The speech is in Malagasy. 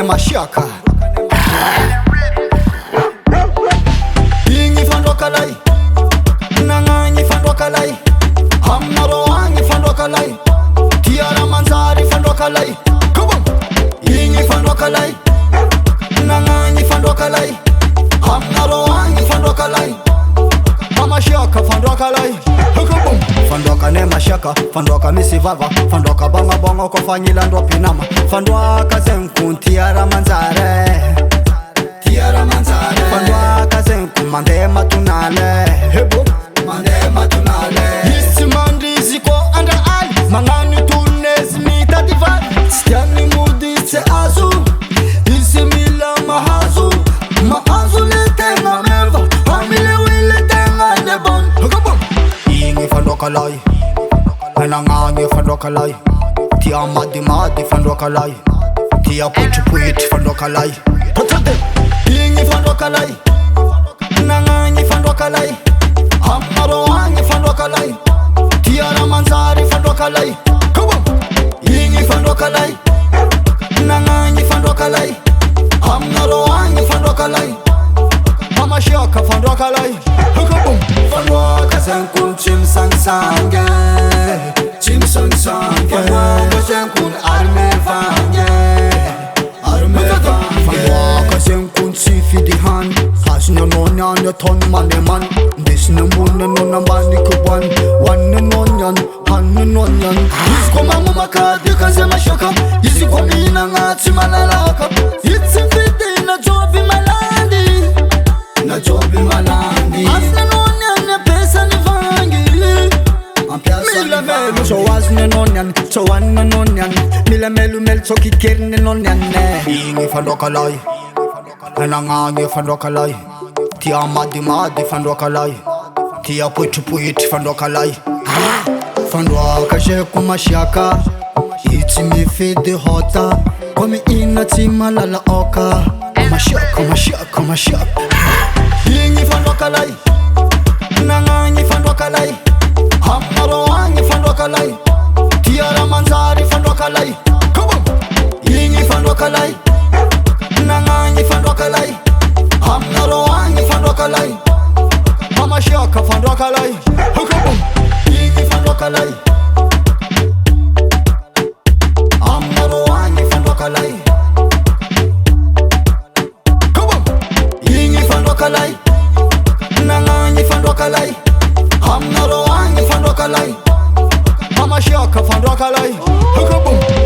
mashaka. Ingi Fandroaka lahy, Nanagny Fandroaka lahy, Amnaroagny Fandroaka lahy, Tiara Manjary Fandroaka lahy. Ingi Fandroaka lahy, Nanagny Fandroaka lahy, Amnaroagny Fandroaka lahy, Mashaka Fandroaka lahy. Fandroaka ne mashaka, Fandroaka misy vava, Fandroaka bangabanga kofa gnilandro pinama, Fandroaka zenko Tiara Manjary, Tiara Manjary. Fandroaka zenko mandeha matonale, mandeha matonale. Misy mandrizy ko andra aly, magnano tournezy mitady valy, tsy tiany mody tsy azo, izy mila mahazo, mahazo le tegna meva, amile wile tegna le bon. Igny Fandroaka lahy, Nanagny Fandroaka lahy, tia madimady Fandroaka lahy, tia poitripoitry Fandroaka lahy. Igny Fandroaka lahy, Nanagny Fandroaka lahy, Amnaroagny Fandroaka lahy, Tiara Manjary Fandroaka lahy. Igny Fandroaka lahy, Nanagny Fandroaka lahy, Amnaroagny Fandroaka lahy, Mashaka Fandroaka lahy. Fandroaka zenko tsy misangisangy, tsy misangisangy. Fandroaka zenko arme vangy, arme vangy. Fandroaka zenko tsy fidy hany, azony anao niany ataony manemany, ndesiny ambony anao nambany koboany, hoaniny anao niany, haniny anao niany. Izy koa mamakady kaze mashaka, izy koa mihinagna tsy malalaka, izy tsy mifidy na jovy malady, na jovy malady. Azony anao niany pesany vangy, mila melo so azony anao niany, so hoaniny anao niany, mila melomelo so kikeriny anao niany. Igny Fandroaka lahy, Nanagny Fandroaka lahy, tia madimady Fandroaka lahy, tia poitripoitry Fandroaka lahy. Fandroaka zeko mashaka, i tsy mifidy hota, koa mihina tsy malala oka, mashaka mashaka mashaka. Igny Fandroaka lahy, Nanagny Fandroaka lahy, Amnaroagny Fandroaka lahy, Tiara Manjary Fandroaka lahy. Igny Fandroaka lahy, Nanagny Fandroaka lahy, Amnaroagny Fandroaka lahy, Mashaka Fandroaka lahy. Igny Fandroaka lahy, Amnaroagny Fandroaka lahy. Igny Fandroaka lahy, Nanagny Fandroaka lahy, Amnaroagny Fandroaka lahy, Mashaka Fandroaka lahy.